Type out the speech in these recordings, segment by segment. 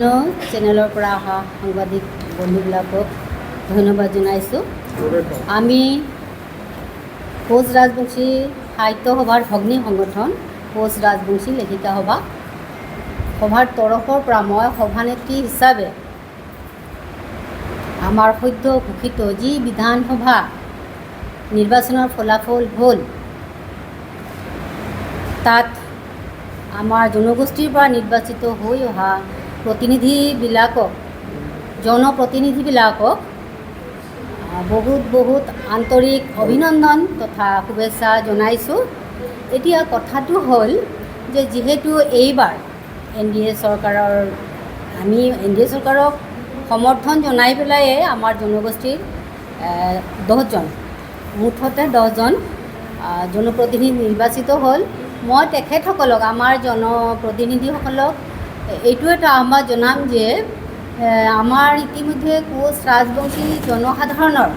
চেনেলৰ পৰা অহা সাংবাদিক বন্ধুবিলাকক ধন্যবাদ জনাইছোঁ। আমি কোচ ৰাজবংশী সাহিত্য সভাৰ ভগ্নী সংগঠন কোচ ৰাজবংশী লেখিকা সভাৰ তৰফৰ পৰা মই সভানেত্ৰী হিচাপে আমাৰ সদ্য ঘোষিত যি বিধানসভা নিৰ্বাচনৰ ফলাফল হ'ল, তাত আমাৰ জনগোষ্ঠীৰ পৰা নিৰ্বাচিত হৈ অহা জনপ্ৰতিনিধিবিলাকক বহুত আন্তৰিক অভিনন্দন তথা শুভেচ্ছা জনাইছোঁ। এতিয়া কথাটো হ'ল যে যিহেতু এইবাৰ NDA চৰকাৰক সমৰ্থন জনাই পেলাইয়ে আমাৰ জনগোষ্ঠীৰ 10জন মুঠতে 10জন জনপ্ৰতিনিধি নিৰ্বাচিত হ'ল। মই তেখেতসকলক আমাৰ জনপ্ৰতিনিধিসকলক এইটো এটা আহ্বান জনাম যে আমাৰ ইতিমধ্যে কোচ ৰাজবংশী জনসাধাৰণৰ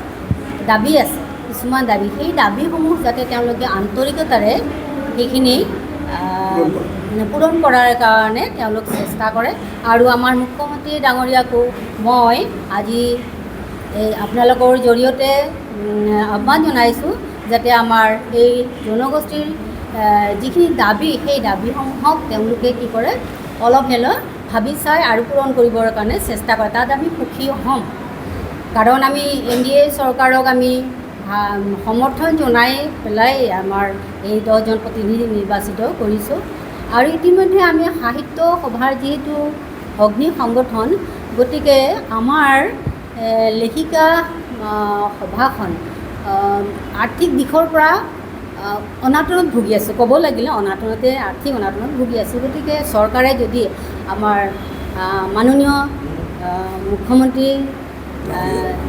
দাবী আছে, কিছুমান দাবী, সেই দাবীসমূহ যাতে তেওঁলোকে আন্তৰিকতাৰে সেইখিনি পূৰণ কৰাৰ কাৰণে তেওঁলোক চেষ্টা কৰে। আৰু আমাৰ মুখ্যমন্ত্ৰী ডাঙৰীয়াকো মই আজি আপোনালোকৰ জৰিয়তে আহ্বান জনাইছোঁ যাতে আমাৰ এই জনগোষ্ঠীৰ যিখিনি দাবী, সেই দাবীসমূহক তেওঁলোকে কি কৰে, অলপ হ'লেও ভাবি চাই আৰু পূৰণ কৰিবৰ কাৰণে চেষ্টা কৰে। তাত আমি সুখী হ'ম, কাৰণ আমি NDA চৰকাৰক আমি সমৰ্থন জনাই পেলাই আমাৰ এই 10জন প্ৰতিনিধি নিৰ্বাচিত কৰিছোঁ। আৰু ইতিমধ্যে আমি সাহিত্য সভাৰ যিহেতু অগ্নি সংগঠন, গতিকে আমাৰ লেখিকা সভাখন আৰ্থিক দিশৰ পৰা অনাটনত ভুগি আছোঁ, ক'ব লাগিলে আৰ্থিক অনাটনত ভুগি আছোঁ। গতিকে চৰকাৰে যদি আমাৰ মাননীয় মুখ্যমন্ত্ৰী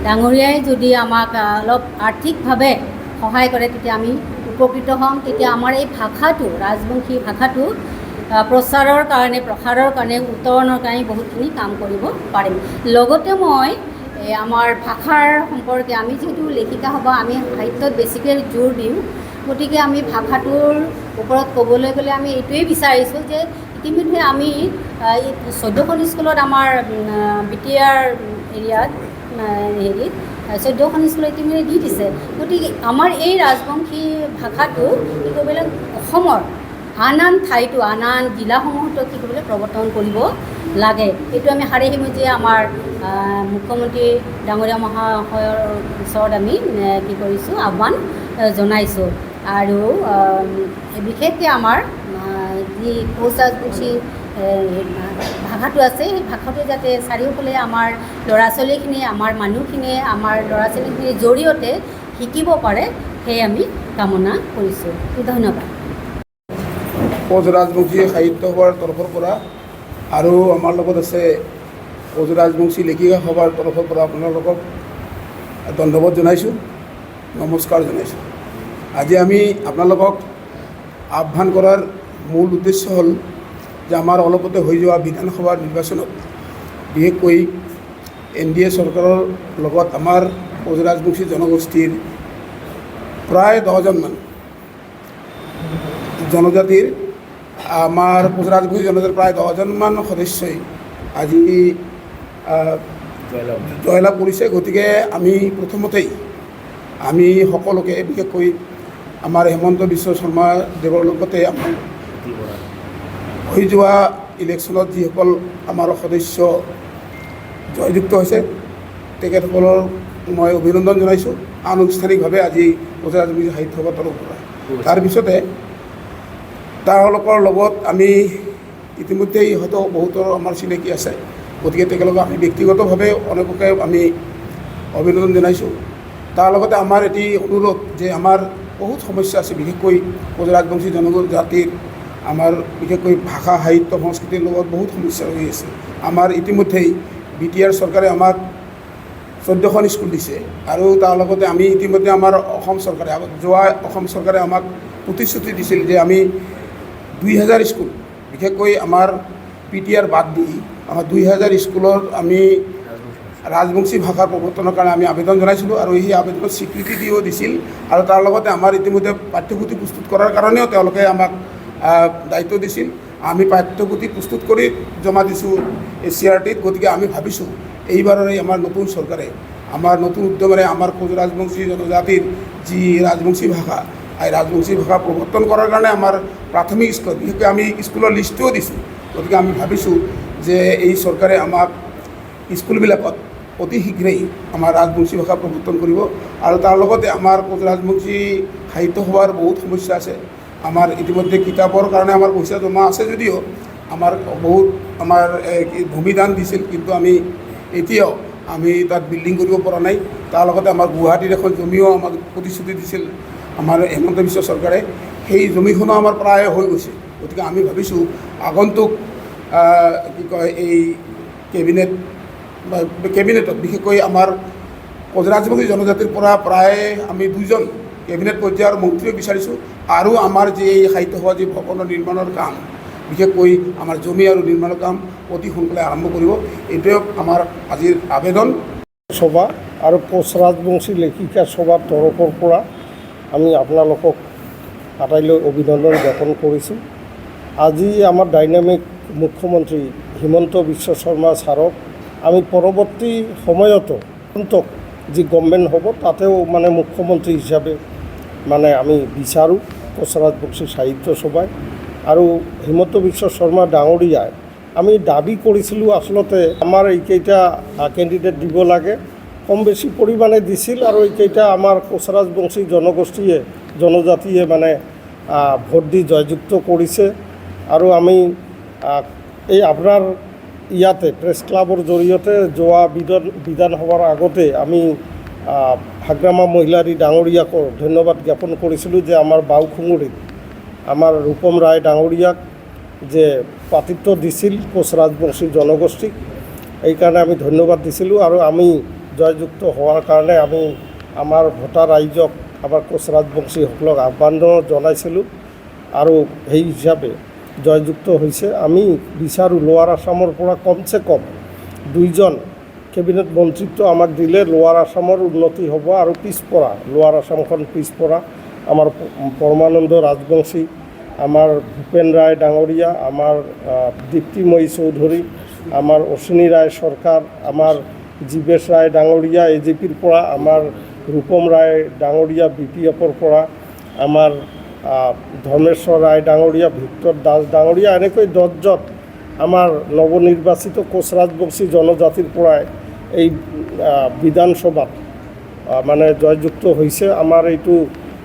ডাঙৰীয়াই যদি আমাক অলপ আৰ্থিকভাৱে সহায় কৰে, তেতিয়া আমি উপকৃত হ'ম। তেতিয়া আমাৰ এই ভাষাটো, ৰাজবংশী ভাষাটো প্ৰসাৰৰ কাৰণে উত্তৰণৰ কাৰণে বহুতখিনি কাম কৰিব পাৰিম। লগতে মই আমাৰ ভাষাৰ সম্পৰ্কে, আমি যিহেতু লেখিকা সভা, আমি সাহিত্যত বেছিকৈ জোৰ দিওঁ, গতিকে আমি ভাষাটোৰ ওপৰত ক'বলৈ গ'লে আমি এইটোৱেই বিচাৰিছোঁ যে ইতিমধ্যে আমি 14খন স্কুলত আমাৰ BTR এৰিয়াত 14খন স্কুলত ইতিমধ্যে দি দিছে। গতিকে আমাৰ এই ৰাজবংশী ভাষাটো কি কৰিবলৈ অসমৰ আন ঠাইতো, আন জিলাসমূহতো কি কৰিবলৈ প্ৰৱৰ্তন কৰিব লাগে। এইটো আমি শাৰী সিমজিয়ে আমাৰ মুখ্যমন্ত্ৰী ডাঙৰীয়া মহাশয়ৰ ওচৰত আমি কি কৰিছোঁ, আহ্বান জনাইছোঁ। আৰু বিশেষকৈ আমাৰ যি কোচ ৰাজবংশী ভাষাটো আছে, সেই ভাষাটো যাতে চাৰিওফালে আমাৰ ল'ৰা ছোৱালীখিনিয়ে, আমাৰ মানুহখিনিয়ে, আমাৰ ল'ৰা ছোৱালীখিনিৰ জৰিয়তে শিকিব পাৰে, সেয়ে আমি কামনা কৰিছোঁ। ধন্যবাদ। কোচ ৰাজবংশী সাহিত্য সভাৰ তৰফৰ পৰা আৰু আমাৰ লগত আছে কোচ ৰাজবংশী লেখিকা সভাৰ তৰফৰ পৰা আপোনালোকক ধন্যবাদ জনাইছোঁ, নমস্কাৰ জনাইছোঁ। আজি আমি আপোনালোকক আহ্বান কৰাৰ মূল উদ্দেশ্য হ'ল যে আমাৰ অলপতে হৈ যোৱা বিধানসভাৰ নিৰ্বাচনত বিশেষকৈ NDA চৰকাৰৰ লগত আমাৰ কোচ ৰাজবংশী জনগোষ্ঠীৰ প্ৰায় 10জনমান জনজাতিৰ, আমাৰ কোচ ৰাজবংশী জনজাতিৰ প্ৰায় 10জনমান সদস্যই আজি জয়লাভ কৰিছে। গতিকে আমি প্ৰথমতেই আমি সকলোকে, বিশেষকৈ আমাৰ হিমন্ত বিশ্ব শৰ্মা দেৱৰ লগতে আমাৰ হৈ যোৱা ইলেকশ্যনত যিসকল আমাৰ সদস্য জয়যুক্ত হৈছে, তেখেতসকলৰ মই অভিনন্দন জনাইছোঁ আনুষ্ঠানিকভাৱে আজি কোচ ৰাজবংশী সাহিত্য সভাৰ তৰফৰ পৰা। তাৰপিছতে তেওঁলোকৰ লগত আমি ইতিমধ্যেই হয়তো বহুতৰ আমাৰ চিনাকি আছে, গতিকে তেখেতলোকক আমি ব্যক্তিগতভাৱে অনেককে আমি অভিনন্দন জনাইছোঁ। তাৰ লগতে আমাৰ এটি অনুৰোধ যে আমাৰ বহুত সমস্যা আছে, বিশেষকৈ কোচ ৰাজবংশী জনজাতিৰ আমাৰ বিশেষকৈ ভাষা, সাহিত্য, সংস্কৃতিৰ লগত বহুত সমস্যা হৈ আছে। আমাৰ ইতিমধ্যেই BTR চৰকাৰে আমাক 14খন স্কুল দিছে, আৰু তাৰ লগতে আমি ইতিমধ্যে আমাৰ অসম চৰকাৰে আমাক প্ৰতিশ্ৰুতি দিছিল যে আমি 2000 স্কুল, বিশেষকৈ আমাৰ BTR বাদ দি আমাৰ 2000 স্কুলত আমি ৰাজবংশী ভাষাৰ প্ৰৱৰ্তনৰ কাৰণে আমি আবেদন জনাইছিলোঁ, আৰু সেই আবেদনত স্বীকৃতি দিছিল। আৰু তাৰ লগতে আমাৰ ইতিমধ্যে পাঠ্যপুথি প্ৰস্তুত কৰাৰ কাৰণেও তেওঁলোকে আমাক দায়িত্ব দিছিল। আমি পাঠ্যপুথি প্ৰস্তুত কৰি জমা দিছোঁ CRTত। গতিকে আমি ভাবিছোঁ এইবাৰৰ আমাৰ নতুন চৰকাৰে আমাৰ নতুন উদ্যমেৰে আমাৰ কোচ ৰাজবংশী জনজাতিৰ যি ৰাজবংশী ভাষা, এই ৰাজবংশী ভাষা প্ৰৱৰ্তন কৰাৰ কাৰণে আমাৰ প্ৰাথমিক স্কুলত বিশেষকৈ আমি স্কুলৰ লিষ্টটোও দিছোঁ। গতিকে আমি ভাবিছোঁ যে এই চৰকাৰে আমাক স্কুলবিলাকত অতি শীঘ্ৰেই আমাৰ ৰাজবংশী ভাষা প্ৰৱৰ্তন কৰিব। আৰু তাৰ লগতে আমাৰ কোচ ৰাজবংশী সাহিত্য সভাৰ বহুত সমস্যা আছে। আমাৰ ইতিমধ্যে কিতাপৰ কাৰণে আমাৰ পইচা জমা আছে যদিও আমাৰ বহুত আমাৰ ভূমিদান দিছিল, কিন্তু আমি এতিয়াও আমি তাত বিল্ডিং কৰিব পৰা নাই। তাৰ লগতে আমাৰ গুৱাহাটীৰ এখন জমিও আমাক প্ৰতিশ্ৰুতি দিছিল আমাৰ হিমন্ত বিশ্ব চৰকাৰে, সেই জমিখনো আমাৰ প্ৰায় হৈ গৈছে। গতিকে আমি ভাবিছোঁ আগন্তুক কি কয় এই কেবিনেটত বিশেষকৈ আমাৰ কোচ ৰাজবংশী জনজাতিৰ পৰা প্ৰায় আমি 2জন কেবিনেট পৰ্যায়ৰ মন্ত্ৰীও বিচাৰিছোঁ। আৰু আমাৰ যি এই সাহিত্য সভা যি ভৱনৰ নিৰ্মাণৰ কাম, বিশেষকৈ আমাৰ জমি আৰু নিৰ্মাণৰ কাম অতি সোনকালে আৰম্ভ কৰিব, এইটোৱে আমাৰ আজিৰ আবেদন। সভা আৰু কোচ ৰাজবংশী লেখিকা সভাৰ তৰফৰ পৰা আমি আপোনালোকক আটাইলৈ অভিনন্দন জ্ঞাপন কৰিছোঁ। আজি আমাৰ ডাইনামিক মুখ্যমন্ত্ৰী হিমন্ত বিশ্ব শৰ্মা ছাৰক আমি পৰৱৰ্তী সময়তো যি গভৰ্ণমেণ্ট হ'ব তাতেও মানে মুখ্যমন্ত্ৰী হিচাপে মানে আমি বিচাৰোঁ কোচ ৰাজবংশী সাহিত্য সভাই। আৰু হিমন্ত বিশ্ব শৰ্মা ডাঙৰীয়াই আমি দাবী কৰিছিলোঁ আচলতে আমাৰ এইকেইটা কেণ্ডিডেট দিব লাগে, কম বেছি পৰিমাণে দিছিল। আৰু এইকেইটা আমাৰ কোচ ৰাজবংশী জনজাতিয়ে মানে ভোট দি জয়যুক্ত কৰিছে। আৰু আমি এই আপোনাৰ ইয়াতে প্ৰেছ ক্লাবৰ জৰিয়তে যোৱা বিধানসভাৰ আগতে আমি হাগ্ৰামা মহিলাৰী ডাঙৰীয়াকো ধন্যবাদ জ্ঞাপন কৰিছিলোঁ যে আমাৰ বাওখুঙুৰীত আমাৰ ৰূপম ৰায় ডাঙৰীয়াক যে পাতিত্ব দিছিল কোচ ৰাজবংশী জনগোষ্ঠীক, এইকাৰণে আমি ধন্যবাদ দিছিলোঁ। আৰু আমি জয়যুক্ত হোৱাৰ কাৰণে আমি আমাৰ ভোটাৰ ৰাইজক আমাৰ কোচ ৰাজবংশীসকলক আহ্বান জনাইছিলোঁ আৰু সেই হিচাপে জয়যুক্ত হৈছে। আমি বিচাৰোঁ লোৱাৰ আসামৰ পৰা কমচে কম 2জন কেবিনেট মন্ত্ৰীত্ব আমাক দিলে লোৱাৰ আসামৰ উন্নতি হ'ব। আৰু পিছপৰা লোৱাৰ আসামখন পিছপৰা আমাৰ পৰমানন্দ ৰাজবংশী, আমাৰ ভূপেন ৰায় ডাঙৰীয়া, আমাৰ দীপ্তিময়ী চৌধুৰী, আমাৰ অশ্বিনী ৰায় চৰকাৰ, আমাৰ জীৱেশ ৰায় ডাঙৰীয়া AJPৰ পৰা, আমাৰ ৰূপম ৰায় ডাঙৰীয়া BPFৰ পৰা, আমাৰ ধৰ্মেশ্বৰ ৰায় ডাঙৰীয়া, ভিক্টৰ দাস ডাঙৰীয়া, এনেকৈ 10জন আমাৰ নৱনিৰ্বাচিত কোচ ৰাজবংশী জনজাতিৰ পৰাই এই বিধানসভাত মানে জয়যুক্ত হৈছে। আমাৰ এইটো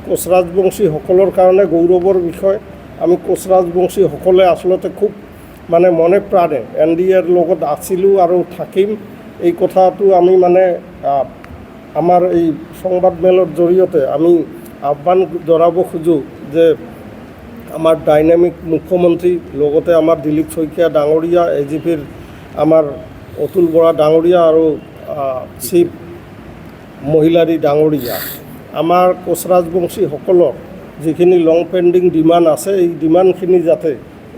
কোচ ৰাজবংশীসকলৰ কাৰণে গৌৰৱৰ বিষয়। আমি কোচ ৰাজবংশীসকলে আচলতে খুব মানে মনে প্ৰাণে NDAৰ লগত আছিলোঁ আৰু থাকিম, এই কথাটো আমি মানে আমাৰ এই সংবাদমেলৰ জৰিয়তে আমি আহ্বান জনাব খোজোঁ যে আমাৰ ডাইনামিক মুখ্যমন্ত্ৰী, লগতে আমাৰ দিলীপ শইকীয়া ডাঙৰীয়া, AJPৰ আমাৰ অতুল বৰা ডাঙৰীয়া আৰু চিফ মহিলাৰী ডাঙৰীয়া, আমাৰ কোচ ৰাজবংশীসকলৰ যিখিনি লং পেণ্ডিং ডিমাণ্ড আছে, এই ডিমাণ্ডখিনি যাতে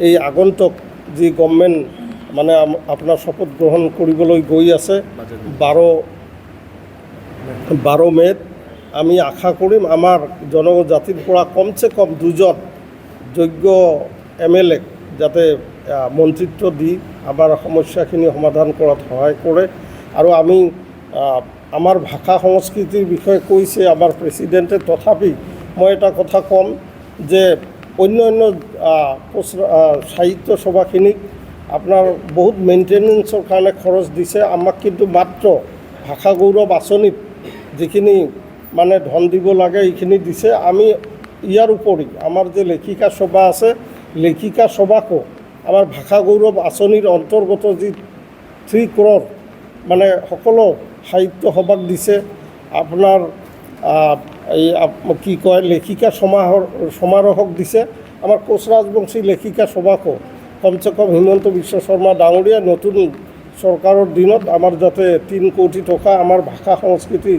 এই আগন্তুক যি গভৰ্ণমেণ্ট মানে আপোনাৰ শপত গ্ৰহণ কৰিবলৈ গৈ আছে 12 মে'ত, আমি আশা কৰিম আমাৰ জনজাতিৰ পৰা কমচে কম 2জন যোগ্য MLA যাতে মন্ত্ৰিত্ব দি আমাৰ সমস্যাখিনি সমাধান কৰাত সহায় কৰে। আৰু আমি আমাৰ ভাষা সংস্কৃতিৰ বিষয়ে কৈছে আমাৰ প্ৰেছিডেণ্টে, তথাপি মই এটা কথা ক'ম যে অন্য সাহিত্য সভাখিনিক আপোনাৰ বহুত মেইনটেনেন্সৰ কাৰণে খৰচ দিছে, আমাক কিন্তু মাত্ৰ ভাষা গৌৰৱ আঁচনিত যিখিনি মানে ধন দিব লাগে এইখিনি দিছে। আমি ইয়াৰ উপৰি আমাৰ যে লেখিকা সভা আছে, লেখিকা সভাকো আমাৰ ভাষা গৌৰৱ আঁচনিৰ অন্তৰ্গত যি 3 crore মানে সকলো সাহিত্য সভাক দিছে। আপোনাৰ এই কি কয় লেখিকা সমাৰোহক দিছে। আমাৰ কোচ ৰাজবংশী লেখিকা সভাকো কমচে কম হিমন্ত বিশ্ব শৰ্মা ডাঙৰীয়া নতুন চৰকাৰৰ দিনত আমাৰ যাতে 3 কোটি টকা আমাৰ ভাষা সংস্কৃতি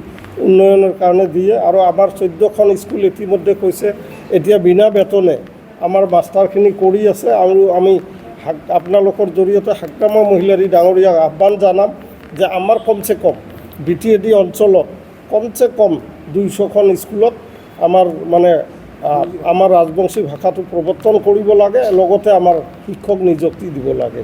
উন্নয়নৰ কাৰণে দিয়ে। আৰু আমাৰ 14খন স্কুল ইতিমধ্যে কৈছে এতিয়া বিনা বেতনে আমাৰ মাষ্টাৰখিনি কৰি আছে। আৰু আমি আপোনালোকৰ জৰিয়তে হাগ্ৰামা মহিলাৰী ডাঙৰীয়াক আহ্বান জনাম যে আমাৰ কমচে কম BTAD অঞ্চলত কমচে কম 200খন স্কুলত আমাৰ মানে আমাৰ ৰাজবংশী ভাষাটো প্ৰৱৰ্তন কৰিব লাগে, লগতে আমাৰ শিক্ষক নিযুক্তি দিব লাগে।